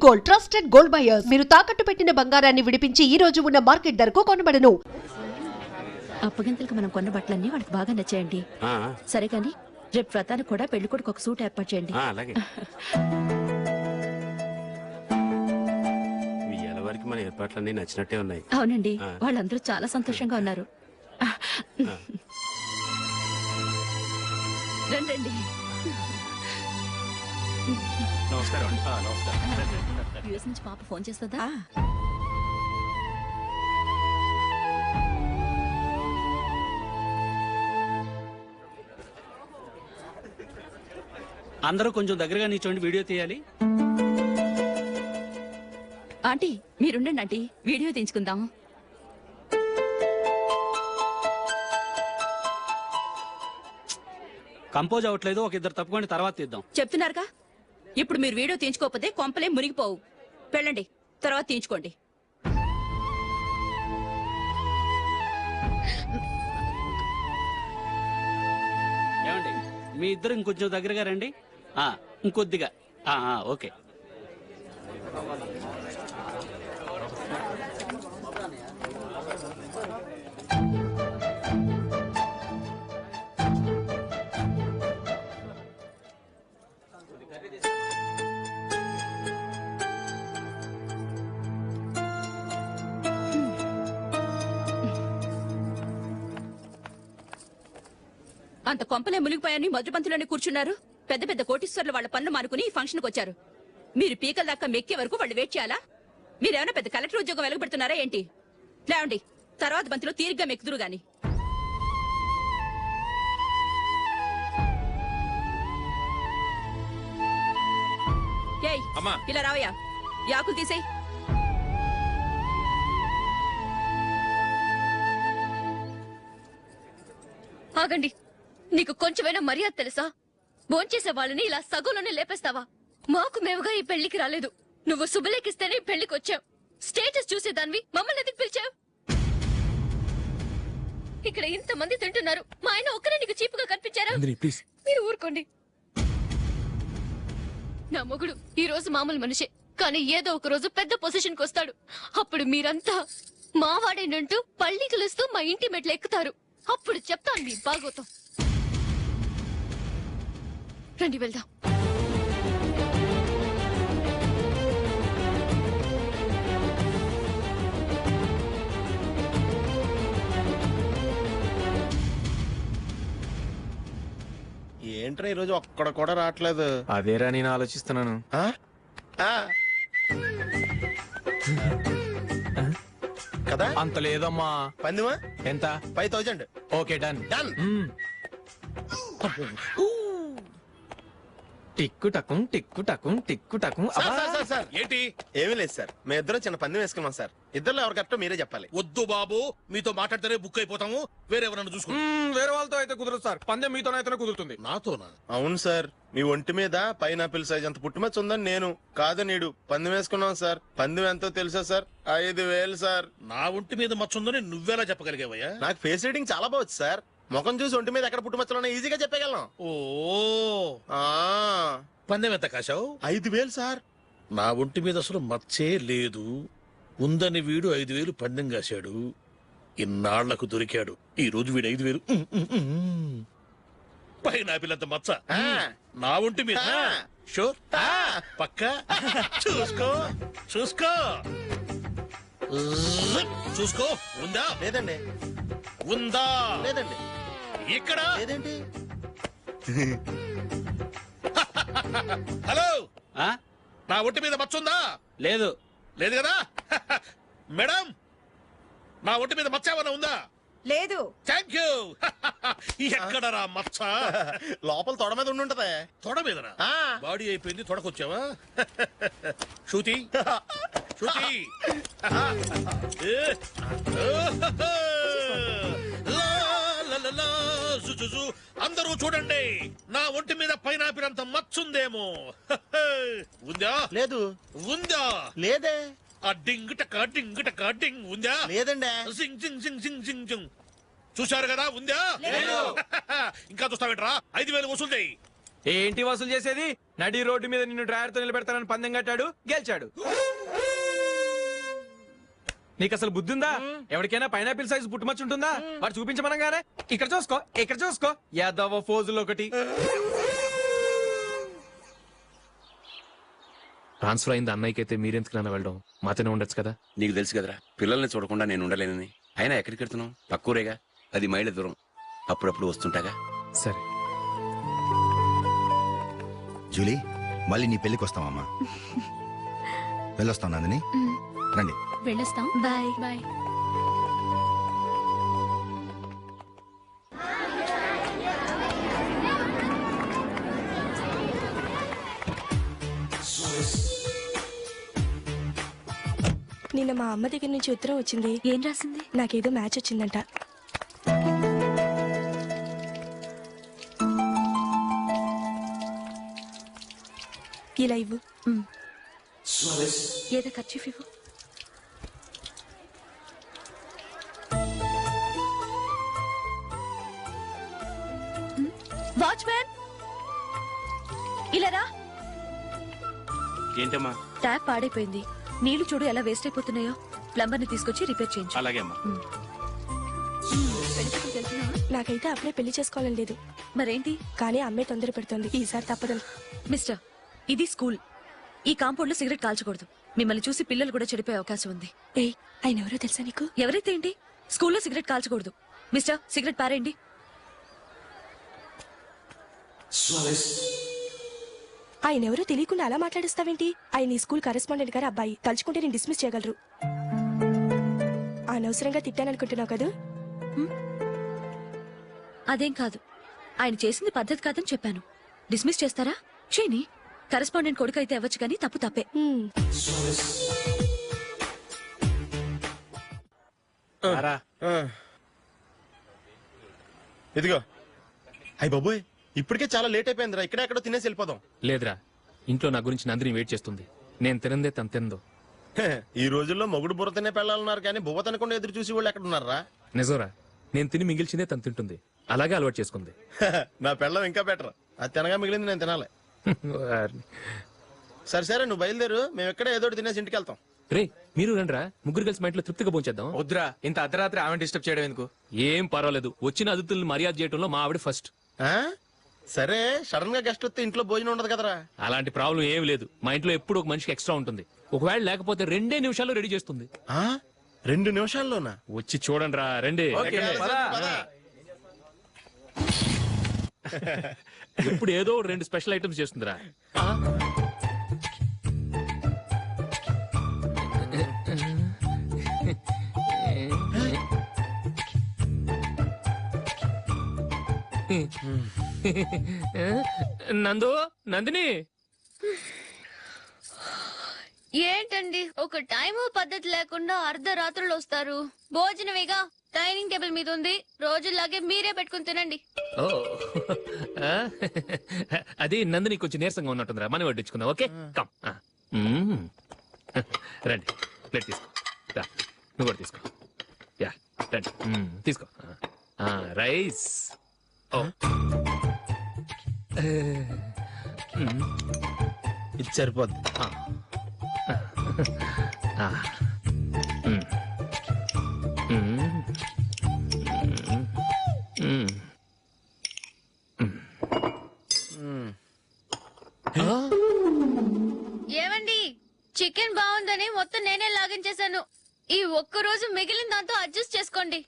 Gold trusted gold buyers మీరు తాకట్టు పెట్టిన బంగారాన్ని విడిపించి ఈ రోజు ఉన్న మార్కెట్ ధరకు కొనబడను. అప్పగింతలకు మనం కొన్న బట్టలన్నీ వాళ్ళకి బాగా నచ్చాయండి. సరే కానీ రేపు వ్రతానికి కూడా పెళ్లి కొడుకు ఒక సూట్ ఏర్పాటు చేయండి. వరకు మన ఏర్పాట్లన్నీ నచ్చినట్టే ఉన్నాయి. అవునండి, వాళ్ళందరూ చాలా సంతోషంగా ఉన్నారు. రండి. నమస్కారం. యూఎస్ నుంచి పాప ఫోన్ చేస్తుందా? అందరూ కొంచెం దగ్గరగా నిల్చోండి, వీడియో తీయాలి. ఆంటీ మీరుండండి ఆంటీ, వీడియో తీయించుకుందాం. కంపోజ్ అవ్వట్లేదు, ఒక ఇద్దరు తప్పుకొని తర్వాత తీద్దాం. చెప్తున్నారుగా, ఇప్పుడు మీరు వీడియో తీయించుకోకపోతే కొంపలే మునిగిపోవు. వెళ్ళండి, తర్వాత తీయించుకోండి. ఏమండి, మీ ఇద్దరు ఇంకొంచెం దగ్గరగా రండి. ఇంకొద్దిగా. ఓకే. అంత కొంపలే మునిగిపోయాని మధురపంతులోనే కూర్చున్నారు. పెద్ద పెద్ద కోటీశ్వర్లు వాళ్ళ పనులు మానుకుని ఈ ఫంక్షన్ కు వచ్చారు. మీరు పీకల దాకా మెక్కే వరకు వాళ్ళు వెయిట్ చేయాలా? మీరేమైనా పెద్ద కలెక్టర్ ఉద్యోగం వెలగబెడుతున్నారా ఏంటి? లేవండి, తర్వాత బంతిలో తీరిగ్గా మెక్కుదురు గాని. ఇలా రావయ్యా, యాకులు తీసేయ్. ఆగండి, నీకు కొంచెమైనా మర్యాద తెలుసా? భోంచేసే వాళ్ళని ఇలా సగంలోనే లేపేస్తావా? మాకు మేముగా ఈ పెళ్లికి రాలేదు. నువ్వు శుభలేఖిస్తేనే పెళ్లికి వచ్చావు. స్టేటస్ చూసేదానివి మమ్మల్ని ఎందుకు పిలిచావు? ఇక్కడ ఇంతమంది తింటున్నారు, మా ఆయన ఒక్కరే నీకు చీపుగా కనిపించారా? మీరు ఊరుకోండి. నా మొగుడు ఈ రోజు మామూలు మనిషే, కానీ ఏదో ఒక రోజు పెద్ద పొజిషన్ కు వస్తాడు. అప్పుడు మీరంతా మావాడేనంటూ పళ్ళి కలుస్తూ మా ఇంటి మెట్లు ఎక్కుతారు. అప్పుడు చెప్తాను మీ బాగోతాం. రండి వెళ్దాం. ఏంట్రా ఈరోజు ఒక్కడ కూడా రావట్లేదు? అదేరా నేను ఆలోచిస్తున్నాను. కదా అంత లేదమ్మా. పందిమా ఎంత? 5000. Okay, done. డన్. టిక్కు టకుం టిక్కు టకుం టిక్కు టకుం. సార్ ఏంటి? ఏమీ లేదు సార్, మేము ఇద్దరు చిన్న పందెం వేసుకున్నాం సార్. ఇద్దరు ఎవరు కరెక్టో మీరే చెప్పాలి. వద్దు బాబు, మీతో మాట్లాడితేనే బుక్ అయిపోతాము. వేరే ఎవరన్నా చూసుకుంటాం. వేరే వాళ్ళతో అయితే కుదరదు సార్, పందెం మీతోనైతేనే కుదురుతుంది. నాతోనా? అవును సార్, మీ ఒంటి మీద పైనాపిల్ సైజ్ అంత పుట్టుమచ్చ ఉందని నేను కాదనీడు పందెం వేసుకున్నాం సార్. పందెం ఎంతో తెలుసా సార్? 5000 సార్. నా ఒంటి మీద మచ్చ ఉందని నువ్వెలా చెప్పగలిగావయ్యా? నాకు ఫేస్ రీడింగ్ చాలా బాగుంది సార్. ముఖం చూసి ఒంటి మీద ఎక్కడ పుట్టుమచ్చలో ఈజీగా చెప్పగలను. ఓ, పందెం ఎంత కాశావు? 5000 సార్. నా ఒంటి మీద అసలు మచ్చే లేదు. ఉందని వీడు 5000 పందెం కాశాడు. ఇన్నాళ్లకు దొరికాడు. ఈ రోజు వీడు 5000. పైనాపిల్ మచ్చ నా ఒంటి మీద. షూర్? పక్క చూసుకో చూసుకో చూసుకో. ఉందా? లేదండి. ఉందా? లేదండి. ఇక్కడ లేదేంటి? హలో, నా ఒంటి మీద మచ్చ ఉందా? లేదు. లేదు కదా? మేడం, నా ఒంటి మీద మచ్చ ఏమన్నా ఉందా? లేదు. Thank you. ఎక్కడరా మచ్చ? లోపల తొడ మీద ఉండుంటదే. తొడ మీదనా? బాడీ అయిపోయింది, తొడకొచ్చావా? శృతి శృతి, అందరూ చూడండి, నా ఒంటి మీద పైనాపిల్ అంత మచ్చుందేమో. ఉందా? లేదు. ఉందా? లేదే. ఆ డింగ్ టక డింగ్ టక డింగ్ ఉందా? లేదండి. జింగ్ జింగ్ జింగ్ జింగ్ జింగ్ జింగ్. చూశారు కదా? ఉందా? ఇంకా చూస్తావేంట్రా? 5000 వసూలు చేయి. ఏంటి వసూలు చేసేది? నడి రోడ్డు మీద నిన్ను డ్రైవర్తో నిలబెడతానని పందెం కట్టాడు, గెలిచాడు. నీకు అసలు బుద్ధి ఉందా? ఎవరికైనా పైనాపిల్ సైజ్ పుట్టుమచ్చ ఉంటుందా? వాడు చూపించమనగానే ఇక్కడ చూసుకో, ఇక్కడ చూసుకో, యాదవ ఫోజులు ఒకటి. ట్రాన్స్ఫర్ అయింది అన్నయ్యకి అయితే మీరెందుకు నాన్న వెళ్ళడం? మాతోనే ఉండొచ్చు కదా. నీకు తెలుసు కదరా, పిల్లల్ని చూడకుండా నేను ఉండలేనని. అయినా ఎక్కడికి వెళ్తున్నావు? పక్కూరేగా, 10 మైళ్ళ దూరం. అప్పుడప్పుడు వస్తుంటాగా. సరే. జూలీ, మళ్ళీ నీ పెళ్లికి వస్తామమ్మా. వెళ్ళొస్తాం నందిని, రండి. వెళ్ళొస్తాం. Bye bye. నిన్న మా అమ్మ దగ్గర నుంచి ఉత్తరం వచ్చింది. ఏం రాసింది? నాకేదో మ్యాచ్ వచ్చిందంట. ఇలా ఇవ్వు. ఏదో ఖర్చు ఇవ్వు. వాచ్మ్యాన్, ఇలా రా. ఏంటమ్మా? ట్యాప్ పాడైపోయింది. నీళ్లు చూడు ఎలా వేస్ట్ అయిపోతున్నాయో. ప్లంబర్ ని తీసుకొచ్చి రిపేర్ చేయించు. అలాగే అమ్మా. నాకైతే అప్పుడే పెళ్లి చేసుకోవాలని లేదు. మరేంటి? కానీ అమ్మే తొందర పెడుతోంది. ఈసారి తప్పదు. మిస్టర్, ఇది స్కూల్. ఈ కాంపౌండ్ లో సిగరెట్ కాల్చకూడదు. మిమ్మల్ని చూసి పిల్లలు కూడా చెడిపోయే అవకాశం ఉంది. ఏయ్, ఆయన ఎవరో తెలుసా నీకు? ఎవరైతే ఏంటి, స్కూల్లో సిగరెట్ కాల్చకూడదు. మిస్టర్, సిగరెట్ పారేయండి. ఆయన ఎవరో తెలియకుండా అలా మాట్లాడిస్తావేంటి? ఆయన ఈ స్కూల్ కరెస్పాండెంట్ గారు అబ్బాయి. తలుచుకుంటే నేను డిస్మిస్ చేయగలరు. అనవసరంగా తిట్టాననుకుంటున్నావు కదా? అదేం కాదు. ఆయన చేసింది పద్ధతి కాదని చెప్పాను. డిస్మిస్ చేస్తారా? చేయని. కరెస్పాండెంట్ కొడుకు అయితే అవ్వచ్చు, కానీ తప్పు తప్పే. ఇదిగో. అయ్య బాబోయ్, ఇప్పటికే చాలా లేట్ అయిపోయిందిరా. ఇక్కడే ఎక్కడో తినేసి వెళ్ళిపోదాం. లేదురా, ఇంట్లో నా గురించి నందిని వెయిట్ చేస్తుంది. నేను తినందే తను తిందో. ఈ రోజుల్లో మొగుడు బుర్ర తినే పెళ్ళాలన్నారు, కానీ బువ్వ తినకుండా ఎదురు చూసి వాళ్ళు ఎక్కడ ఉన్నారా? నిజంరా, నేను తిని మిగిల్చిందే తను తింటుంది. అలాగే అలవాటు చేసుకుంది. నా పెళ్ళం ఇంకా బెటర్. అది తినగా మిగిలింది నేను తినాలి. సరే సరే, నువ్వు బయలుదేరు. మేము ఎక్కడ ఏదో ఒకటి తినేసి ఇంటికి వెళ్తాం. రే, మీరు రండిరా, ముగ్గురు కలిసి మా ఇంట్లో తృప్తిగా పోంచేద్దాం. వద్దురా, ఇంత అర్ధరాత్రి ఆమె డిస్టర్బ్ చేయడం ఎందుకు? ఏం పర్వాలేదు, వచ్చిన అతిథుల్ని మర్యాద చేయడంలో మా ఆవిడ ఫస్ట్. ఆ? సరే, సడన్ గా గెస్ట్ వస్తే ఇంట్లో భోజనం ఉండదు కదరా? అలాంటి ప్రాబ్లం ఏం లేదు. మా ఇంట్లో ఎప్పుడు ఒక మనిషికి ఎక్స్ట్రా ఉంటుంది. ఒకవేళ లేకపోతే 2 నిమిషాల్లో రెడీ చేస్తుంది. 2 నిమిషాల్లోనా? వచ్చి చూడండి రా, రండి. ఇప్పుడు ఏదో 2 స్పెషల్ ఐటమ్స్ చేస్తుందిరా. నందు, నందిని. ఏంటండి ఒక టైము పద్ధతి లేకుండా అర్ధరాత్రులు వస్తారు? భోజనమేగా, డైనింగ్ టేబుల్ మీద ఉంది. రోజులాగే మీరే పెట్టుకుని తినండి. ఓ, అది నందిని కొంచెం నీరసంగా ఉన్నట్టుందిరా. మనం వడ్డించుకుందాం. Okay, come. రండి, ప్లేట్ తీసుకో. రా, నువ్వు కూడా తీసుకో. యా, రండి, తీసుకో. రైస్. ఓ, ఇది సరిపోద్ది. ఏమండి, చికెన్ బాగుందని మొత్తం నేనే లాగించేశాను. ఈ ఒక్క రోజు మిగిలిన దాంతో అడ్జస్ట్ చేసుకోండి.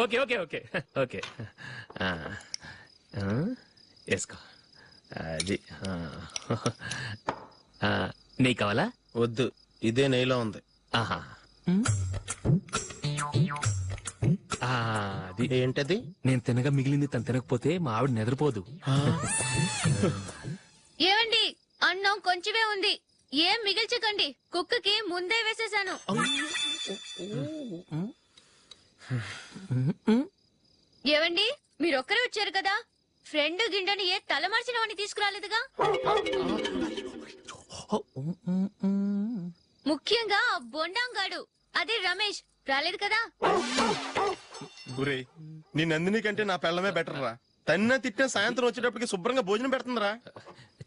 Okay okay okay okay. వేసుకో. అది నెయ్యి కావాలా? వద్దు, ఇదే నెయ్యిలో ఉంది. ఆహా, అది ఏంటది? నేను తినగా మిగిలింది తను తినకపోతే మా ఆవిడ నిద్రపోదు. ఏమండి, అన్నం కొంచెమే ఉంది. ఏం మిగిల్చకండి. కుక్కకి ముందే వేసేసాను. ఏవండి, మీరొక్కరే వచ్చారు కదా, ఫ్రెండ్ గిండని ఏ తలమార్చిన వాడిని తీసుకురాలేదుగా? ముఖ్యంగా ఆ బొండాంగాడు, అదే రమేష్, రాలేదు కదా? నీ నందిని కంటే నా పెళ్ళమే బెటర్ రా. తన్న తిట్టిన సాయంత్రం వచ్చేటప్పటికి శుభ్రంగా భోజనం పెడుతుందిరా.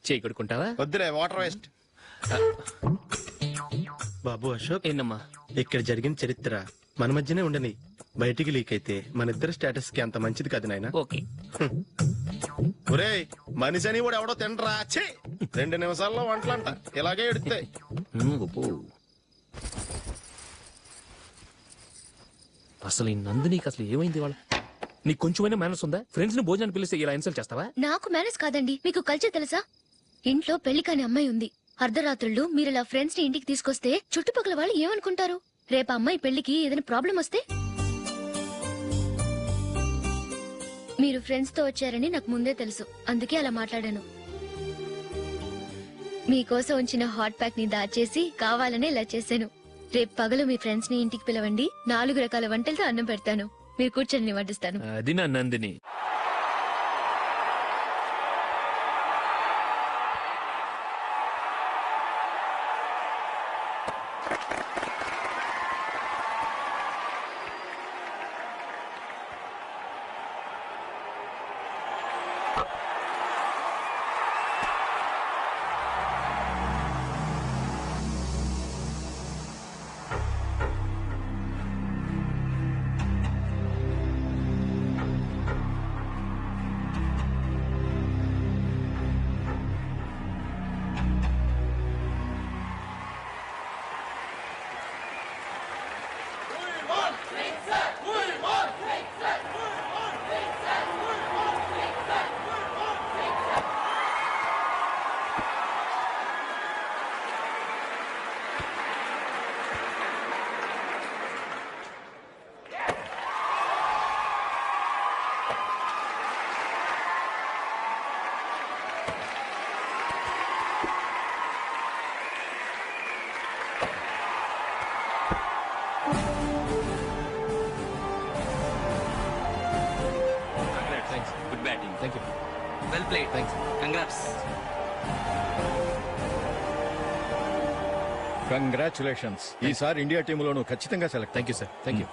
చేయి కొడుకుంటావా? వద్దులే, వాటర్ వేస్ట్. బాబు అశోక్, ఏంటమ్మా? ఇక్కడ జరిగిన చరిత్ర మన మధ్యనే ఉండని. బయటికి లీక్ అయితే మన ఇద్దరు స్టేటస్ కి అంత మంచిది కాదు నాయన. ఓకే. ఒరేయ్, మనిషి అని కూడా ఎవడో తినరా. 2 నిమిషాల్లో వంటలంట ఇలాగే ఎడుతాయి. అసలు ఈ నందినికి అసలు ఏమైంది? వాళ్ళ నీకు కొంచెమైనా మేనర్స్ ఉందా? ఫ్రెండ్స్ ని భోజనాన్ని పిలిస్తే ఇలా ఇన్సల్ట్ చేస్తావా? నాకు మేనేజ్ కాదండి, మీకు కల్చర్ తెలుసా? ఇంట్లో పెళ్లి కాని అమ్మాయి ఉంది. అర్ధరాత్రుళ్ళు మీరు ఇలా ఫ్రెండ్స్ ని ఇంటికి తీసుకొస్తే చుట్టుపక్కల వాళ్ళు ఏమనుకుంటారు? రేపు అమ్మాయి పెళ్లికి ఏదైనా ప్రాబ్లం వస్తే? మీరు ఫ్రెండ్స్ తో వచ్చారని నాకు ముందే తెలుసు, అందుకే అలా మాట్లాడాను. మీకోసం ఉంచిన హాట్ ప్యాక్ ని దాచేసి కావాలనే ఇలా చేశాను. రేపు పగలు మీ ఫ్రెండ్స్ ని ఇంటికి పిలవండి, 4 రకాల వంటలతో అన్నం పెడతాను. మీరు కూర్చొని వడ్డిస్తాను. అది నా Nandini. Good batting. Thank you. Well played. Thanks. Congrats. Congratulations. ఈసారి ఇండియా టీంలోనూ ఖచ్చితంగా select. Thank you sir. Thank you.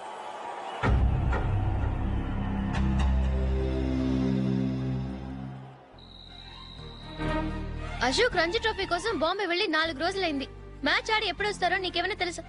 Ashok Ranji trophy కోసం బాంబే వెళ్లి 4 రోజులైంది. మ్యాచ్ ఆడి ఎప్పుడు వస్తారో నీకేమైనా తెలుసా?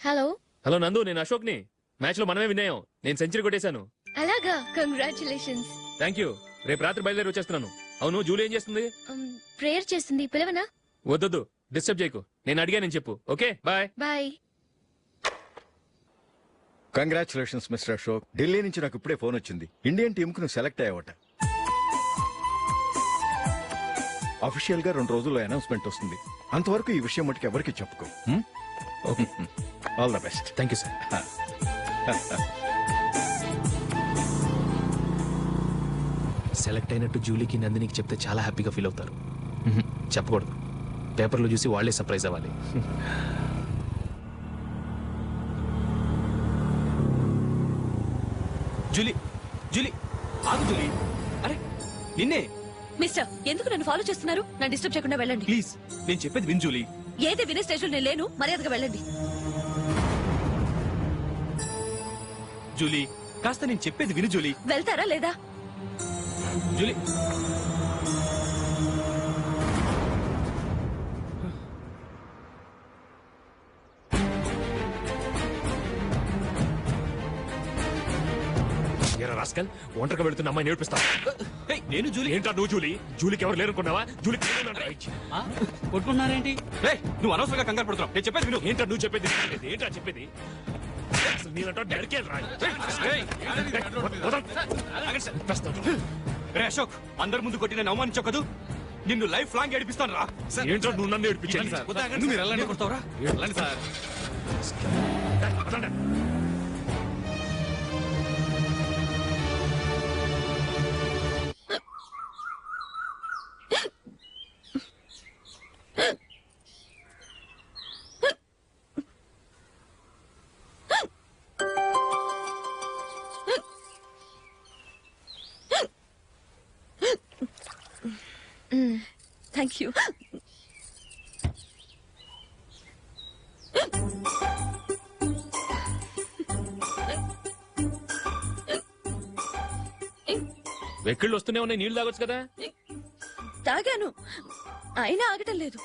హలో హలో నందు, నేను అశోక్ ని. మ్యాచ్ లో మనమే విన్ అయ్యాం. నేను సెంచరీ కొట్టేశాను. అలాగా, కంగ్రాచులేషన్స్. Thank you. రేపు రాత్రి బయలుదేరి వచ్చేస్తున్నాను. అవును, జూలీ ఏం చేస్తుంది? ప్రేయర్ చేస్తుంది, పిలవనా? వద్దొద్దు, డిస్టర్బ్ చేయకు. నేను అడిగానని చెప్పు. Okay, bye. Bye. Congratulations mister Ashok. Delhi నుంచి నాకు ఇప్పుడే ఫోన్ వచ్చింది. ఇండియన్ టీమ్ కు నువ్వు సెలెక్ట్ అయ్యావట. అఫీషియల్ గా 2 రోజుల్లో అనౌన్స్మెంట్ వస్తుంది. అంతవరకు ఈ విషయం మటుకు ఎవరికి చెప్పుకో. Okay. All the best. Thank you sir. Select అయినట్టు జూలీకి నందినికి చెప్తే చాలా హ్యాపీగా ఫీల్ అవుతారు. చెప్పకూడదు, పేపర్లో చూసి వాళ్లే సర్ప్రైజ్ అవ్వాలి. జూలీ, జూలీ, ఆగు జూలీ. అరే నిన్నే. మిస్టర్, ఎందుకు నన్ను ఫాలో చేస్తున్నారు? నన్ను డిస్టర్బ్ చేయకుండా వెళ్ళండి ప్లీజ్. నేను చెప్పేది విన్ జూలీ. ఏదే వినే స్టేజ్ లో నేను లేను. మర్యాదగా వెళ్ళండి. జూలీ, కాస్త నేను చెప్పేది విను జూలీ. వెళ్తారా లేదా? జూలీ, రాస్కల్, ఒంటరిగా వెళ్తున్న అమ్మాయి నేర్పిస్తా. నేను జూలీ. ఏంటా నువ్వు జూలీ? జూలీకి ఎవరు లేరనుకున్నావా? జూలీకి కొట్టుకున్నారేంటి? నువ్వు అనవసరంగా కంగారు పడుతున్నావు. నేను చెప్పేది విను. ఏంటా నువ్వు చెప్పేది? ఏంటా చెప్పేది? అసలు నేనంటా డాడీకే రా. రే అశోక్, అందరి ముందు కొట్టి నేను అవమానించావు కదూ. నిన్ను లైఫ్ లాంగ్ ఏడిపిస్తాను రా. ఏంటో నువ్వు నన్ను ఏడిపించాలి. మీరు ఎలా కొడతావురా? Sir thank you. వెక్కిళ్ళు వస్తూనే ఉన్నాయి, నీళ్లు తాగొచ్చు కదా. తాగాను, అయినా ఆగటం లేదు.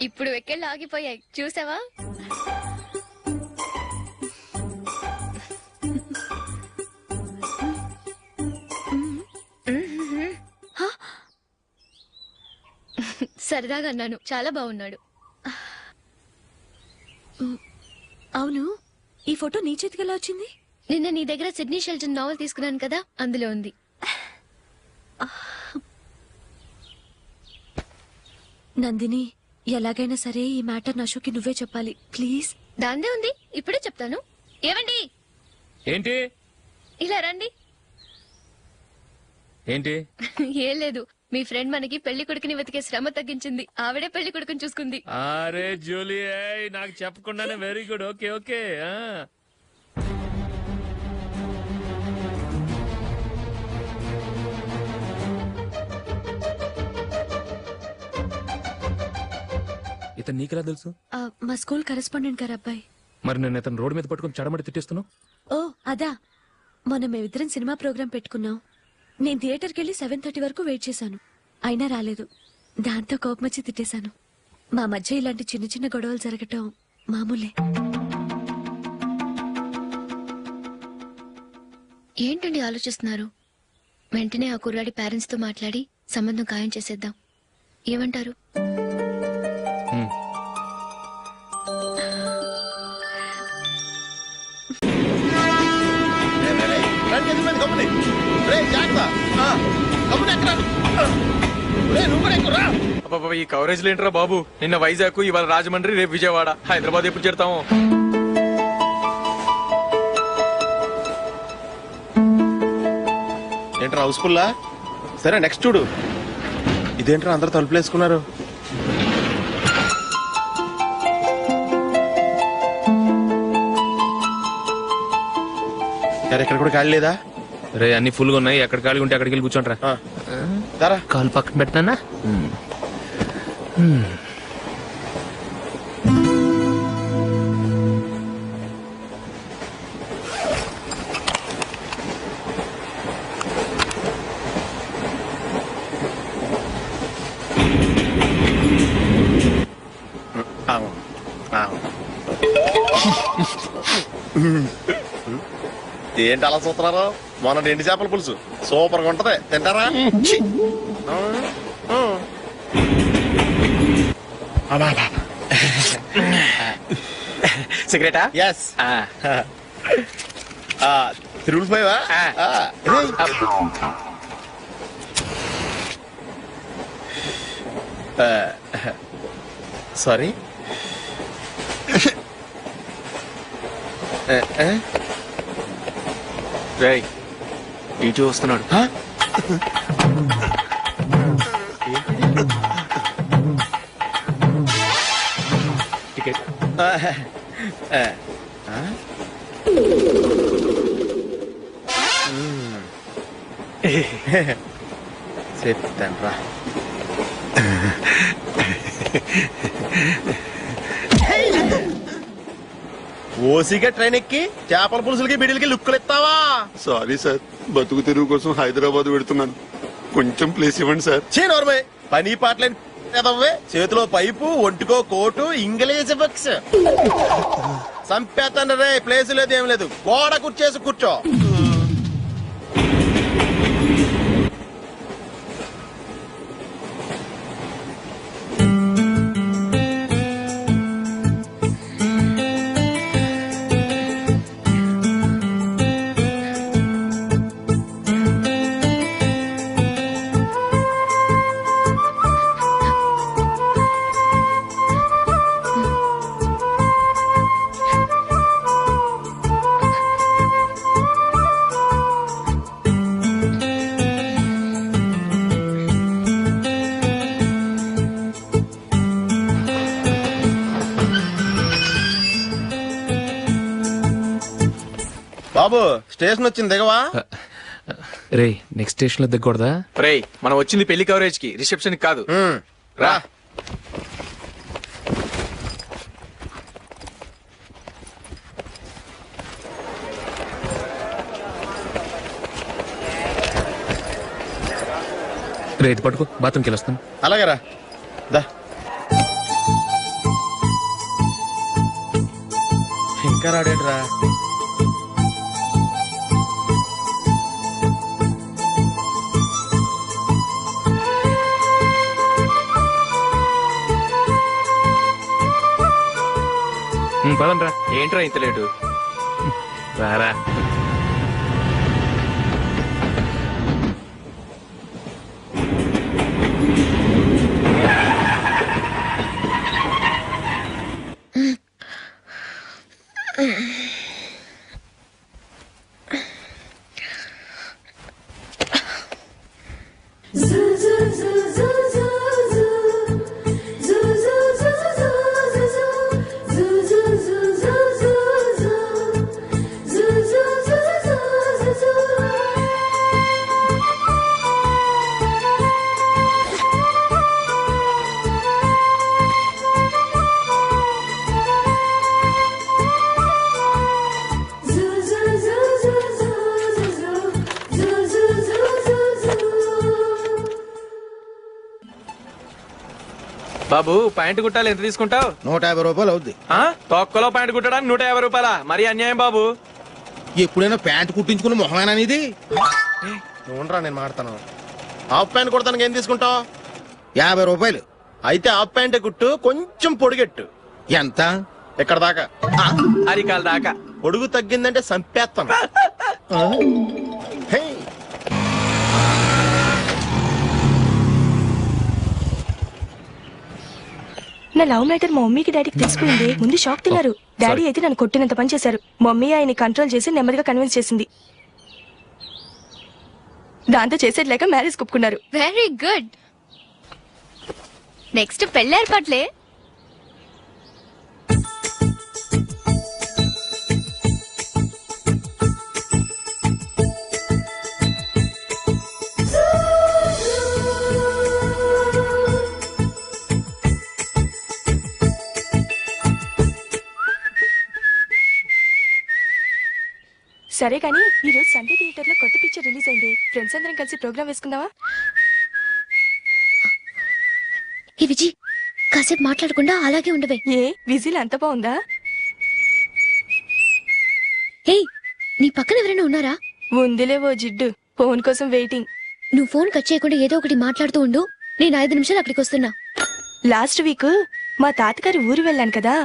ఇప్పుడు వెక్కిళ్ళు ఆగిపోయాయి, చూసావా? సరదాగా అన్నాను, చాలా బాగున్నాడు. అవును, ఈ ఫోటో నీ చేతికి ఎలా వచ్చింది? నిన్న నీ దగ్గర సిడ్నీ షెల్టన్ నావెల్ తీసుకున్నాను కదా, అందులో ఉంది. నందిని, ఎలాగైనా సరే ఈ మ్యాటర్ అశోక్కి నువ్వే చెప్పాలి ప్లీజ్. దాందే ఉంది, ఇప్పుడే చెప్తాను. ఏవండి, ఏంటి ఇలా రండి. ఏంటి? ఏం లేదు, మీ ఫ్రెండ్ మనకి పెళ్లి కొడుకుని వెతికే శ్రమ తగ్గించింది. ఆవిడే పెళ్లి కొడుకుని చూసుకుంది. అరే జూలీ, నాకు చెప్పకుండానే వెరీ గుడ్. Okay okay. ఇతను నీకెలా తెలుసు? మా స్కూల్ కరెస్పాండెంట్ గారు అబ్బాయి. మరి నేను ఇతను రోడ్డు మీద పట్టుకుని చెడమడి తిట్టేస్తున్నావు. ఓ అదా, మొన్న మేమిద్దరం సినిమా ప్రోగ్రాం పెట్టుకున్నాం. నేను థియేటర్కి వెళ్ళి 7:30 వరకు వెయిట్ చేశాను, అయినా రాలేదు. దాంతో కోపం వచ్చి తిట్టేశాను. మా మధ్య ఇలాంటి చిన్న చిన్న గొడవలు జరగటం మామూలే. ఏంటండి ఆలోచిస్తున్నారు? వెంటనే ఆ కుర్రాడి పేరెంట్స్ తో మాట్లాడి సంబంధం ఖాయం చేసేద్దాం. ఏమంటారు? ఈ కవరేజ్ లేంట్రా బాబు. నిన్న వైజాగ్, ఇవాళ రాజమండ్రి, రేపు విజయవాడ, హైదరాబాద్ ఎప్పుడు చేరుతాము? ఏంట్రా హౌస్ఫుల్లా? సరే నెక్స్ట్ చూడు. ఇదేంట్రా అందరు తలుపులు వేసుకున్నారు? ఇక్కడ కూడా ఖాళీ లేదా? రే, అన్ని ఫుల్ గా ఉన్నాయి. ఎక్కడ ఖాళీ ఉంటే అక్కడికి వెళ్ళి కూర్చోంటారా. కాలు పక్కన పెట్టినా. ఏంటి అలా చూస్తున్నారు? మొన్న ఎండి చేపల పులుసు సూపర్ గా ఉంటది, తింటారా? సిగరెటా? ఎస్. 355 సారీ. రేయ్, ఇటు వస్తున్నాడు. టికెట్. చెప్తాను రా. ఓసిగా ట్రైన్ ఎక్కి చేపల పులుసులకి బిడిలకి లుక్కులు ఇస్తావా? సారీ సార్, బతుకు తెరువు కోసం హైదరాబాద్ పెడుతున్నాను, కొంచెం ప్లేస్ ఇవ్వండి సార్. చేయనోర్మే, పని పాటలేని ఎదవ్వే. చేతిలో పైపు, ఒంటికో కోటు, ఇంగ్లీష్ బుక్స్. సంపేతండ్రి రే, ప్లేస్ లేదు ఏం లేదు, గోడ కూర్చేసి కూర్చో. బాబు స్టేషన్ వచ్చింది దిగవా? రే నెక్స్ట్ స్టేషన్ లో దిగకూడదా? రేయ్ మనం వచ్చింది పెళ్లి కవరేజ్ కి, రిసెప్షన్ కాదు. రా. రే ఇది పట్టుకో, బాత్రూమ్కి వెళ్ళొస్తాను. అలాగే రా. దా. ఇంకా రాడేట్రా? పదండ్రా. ఏంట్రా ఇంత లేటు? రారా. బాబు ప్యాంటు కుట్టాలి, ఎంత తీసుకుంటావు? 150 రూపాయలు అవుద్ది. తొక్కలో ప్యాంటు కుట్టడానికి 150 రూపాయల? మరి అన్యాయం బాబు. ఎప్పుడైనా ప్యాంట్ కుట్టించుకున్న మొహమేనా ఇది? నువ్వురా, నేను మాడతాను. హాఫ్ ప్యాంట్ కుడతానికి ఏం తీసుకుంటావు? 50 రూపాయలు. అయితే హాఫ్ ప్యాంటే కుట్టు, కొంచెం పొడిగెట్టు. ఎంత? ఇక్కడ దాకా, అరికాల దాకా. పొడుగు తగ్గిందంటే సంపేస్తాను. నా లవ్ మ్యాటర్ మా మమ్మీకి డాడీకి తెలిసిపోయింది. ముందు షాక్ తిన్నారు. డాడీ అయితే నన్ను కొట్టినంత పని చేశారు. మమ్మీ ఆయన్ని కంట్రోల్ చేసి నెమ్మదిగా కన్విన్స్ చేసింది. దాంతో చేసేట్లేక మ్యారేజ్ ఒప్పుకున్నారు. Very good. నెక్స్ట్ పెళ్లి ఏర్పాట్లే. సరే కానీ ఈ రోజు సండే థియేటర్ లో కొత్త పిక్చర్ రిలీజ్ అయింది. ఫ్రెండ్స్ అందరం కలిసి ప్రోగ్రామ్ వేసుకుందామా? ఈ విజి కాసేపు మాట్లాడకుండా అలాగే ఉండవే. ఏ విజిల్ అంత బాగుందా? హే, నీ పక్కన ఎవరైనా ఉన్నారా? ఉందిలే ఓ జిడ్డు, ఫోన్ కోసం వెయిటింగ్. నువ్వు ఫోన్ కట్ చేయకుండా ఏదో ఒకటి మాట్లాడుతూ ఉండు. నేను 5 నిమిషాలు అక్కడికి వస్తున్నా. లాస్ట్ వీక్ మా తాతగారి ఊరు వెళ్ళాను కదా.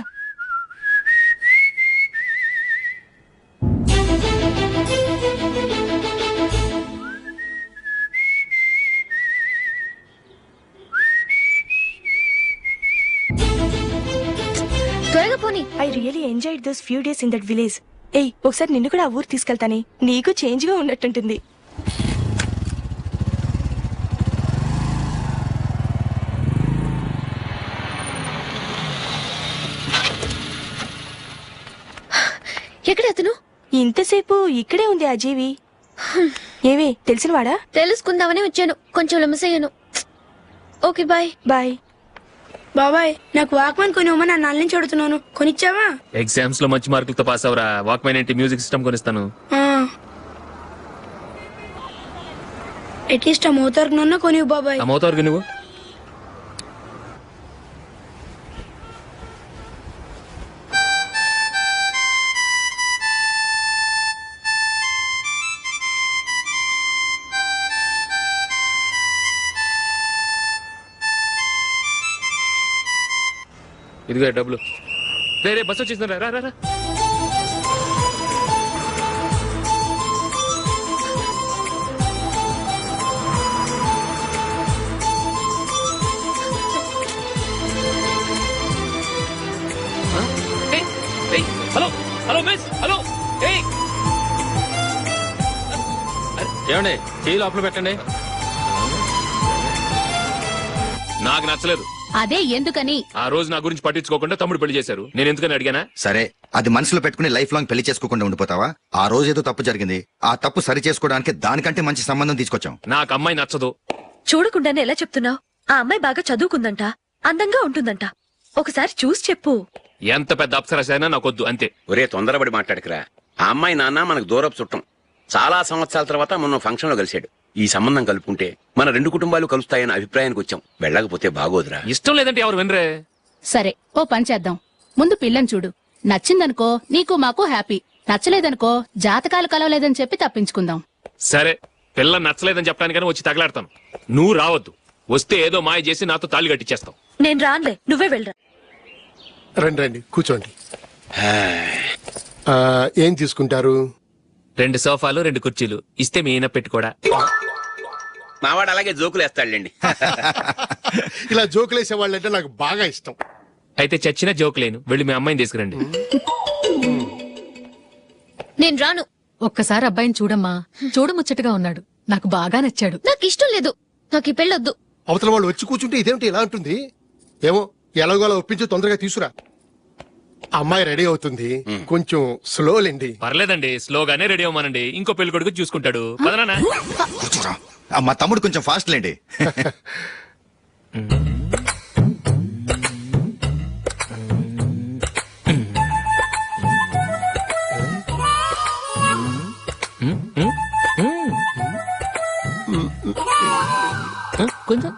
త్వరగా పోనీ. I really enjoyed those few days in that village. ఏయ్, ఒకసారి నిన్ను కూడా ఆ ఊరు తీసుకెళ్తానే, నీకు చేంజ్ గా ఉన్నట్టుంటుంది. ఎక్కడ అతను? ఇంతసేపు ఇక్కడే ఉంది ఆ జీవి. ఏవే తెలిసినవాడా? తెలుసుకుందామని వచ్చాను, కొంచెం లెమసయ్యాను. Okay bye. బాయ్. బాబాయ్, నాకు వాక్మెన్ కొనివ్వమని నా నాన్న నుంచి అడుగుతున్నాను, కొనిచ్చావా? ఎగ్జామ్స్ లో మంచి మార్కులతో పాస్ అవరా. వాక్మెన్ ఏంటి, మ్యూజిక్ సిస్టమ్ కొనిస్తాను. అట్లీస్ట్ ఆ మోతార్కు నన్న కొనివ్వు బాబాయ్. ఆ మోతార్కు నువ్వు ఇదిగో డబ్బులు. రే బస్ వచ్చేసిందా? రా రా రా. Hello hello miss, hello. ఏమండి, చేయి లోపల పెట్టండి. నాకు నచ్చలేదు. అదే ఎందుకని ఆ రోజు నా గురించి పట్టించుకోకుండా తమ్ముడు పెళ్లి చేశారు. నేను ఎందుకని అడిగానా? సరే, అది మనసులో పెట్టుకుని లైఫ్ లాంగ్ పెళ్లి చేసుకోకుండా ఉండిపోతావా? ఆ రోజు ఏదో తప్పు జరిగింది, ఆ తప్పు సరి చేసుకోవడానికి దానికంటే మంచి సంబంధం తీసుకొచ్చాం. నాకు అమ్మాయి నచ్చదు. చూడకుండానే ఎలా చెప్తున్నావు? ఆ అమ్మాయి బాగా చదువుకుందంట, అందంగా ఉంటుందంట. ఒకసారి చూసి చెప్పు. ఎంత పెద్ద అప్సరస అయినా నాకొద్దు, అంతే. ఒరే తొందరపడి మాట్లాడకురా. ఆ అమ్మాయి నాన్న మనకు దూరపు చుట్టం. చాలా సంవత్సరాల తర్వాత మొన్న ఫంక్షన్ లో కలిశాడు. ఈ సంబంధం కలుపుకుంటే మన 2 కుటుంబాలు కలుస్తాయన్న అభిప్రాయానికి వచ్చాం. వెళ్ళకపోతే బాగోదురా. ఇష్టం లేదంటే ఎవరు వినరే. సరే, ఓ పని చేద్దాం. ముందు పిల్లని చూడు. నచ్చిందనుకో నీకు మాకు హ్యాపీ. నచ్చలేదనుకో జాతకాలు కలవలేదని చెప్పి తప్పించుకుందాం. సరే, పిల్ల నచ్చలేదని చెప్పడానికని వచ్చి తగలాడతాను. నువ్వు రావద్దు. వస్తే ఏదో మాయ చేసి నాతో తాళి కట్టించేస్తావు. నేను రానులే, నువ్వే వెళ్ళరా. రండి రండి, కూర్చోండి. ఏం తీసుకుంటారు? 2 సోఫాలు 2 కుర్చీలు ఇస్తే మీ ఈయన పెట్టుకోడా. మావాడు అలాగే జోకులు వేస్తాడులేండి. ఇలా జోకులేసే వాళ్ళంటే నాకు బాగా ఇష్టం. అయితే చచ్చిన జోక్ లేను. వెళ్ళి మీ అమ్మాయిని తీసుకురండి. నేను రాను. ఒక్కసారి అబ్బాయిని చూడమ్మా. చూడముచ్చటగా ఉన్నాడు. నాకు బాగా నచ్చాడు. నాకు ఇష్టం లేదు. నాకు ఈ పెళ్ళొద్దు. అవతల వాళ్ళు వచ్చి కూర్చుంటే ఇదేమిటి ఇలా ఉంటుంది? ఏమో ఎలాగోలా ఒప్పించి తొందరగా తీసుకురా. అమ్మాయి రెడీ అవుతుంది, కొంచెం స్లోలేండి. పర్లేదండి, స్లోగానే రెడీ అవ్వమానండి. ఇంకో పెళ్లి కొడుకు చూసుకుంటాడు. పదనా. మా తమ్ముడు కొంచెం ఫాస్ట్ లేండి. కొంచెం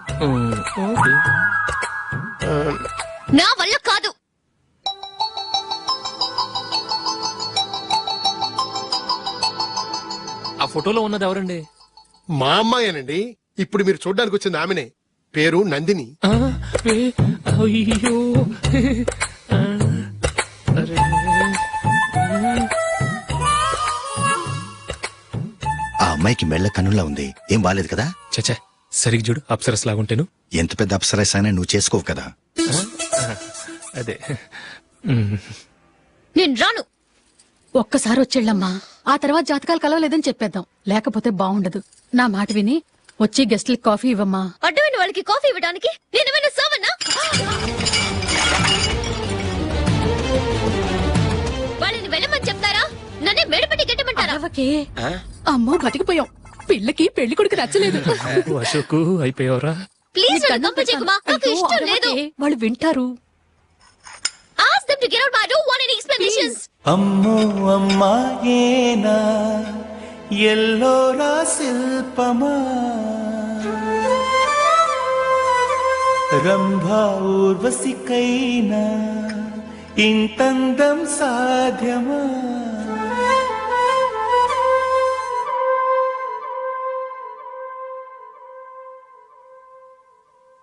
నా వల్ల కాదు. ఆ ఫోటోలో ఉన్నది ఎవరండి? మా అమ్మాయేనండి. ఇప్పుడు మీరు చూడడానికి వచ్చింది ఆమెనే. పేరు నందిని. అయ్యో, ఆ అమ్మాయికి మెళ్ళ కన్నులా ఉంది. ఏం బాలేదు కదా? చచ్చా, సరిగ్గా చూడు. అప్సరస్ లాగుంటేను. ఎంత పెద్ద అప్సరస్ అయినా నువ్వు చేసుకోవు కదా. అదే. నేను రాను. ఒక్కసారి వచ్చేళ్ళమ్మా. ఆ తర్వాత జాతకాలు కలవలేదని చెప్పేద్దాం. లేకపోతే బాగుండదు. నా మాట విని వచ్చి గెస్ట్లకి కాఫీ ఇవ్వమ్మా. అడ్డమైన వాళ్ళకి కాఫీ ఇవ్వడానికి నేనేమైనా సావన్నా? వాళ్ళని వెళ్ళమని చెప్తారా? నన్నే మేడపట్టి గెట్టమంటారా? అమ్మో, బతికిపోయాం. పిల్లకి పెళ్లి కొడుకు నచ్చలేదు. అశోకు అయిపోయావరా? ప్లీజ్ నన్ను కంపచేయకుమా. నాకు ఇష్టం లేదు. వాళ్ళు వింటారు. Ask them to get out. I don't want any explanations. అమ్మో అమ్మాయేనా ఎల్లోరా శిల్పమా రంభా ఊర్వశికైనా ఇంతందం సాధ్యమా?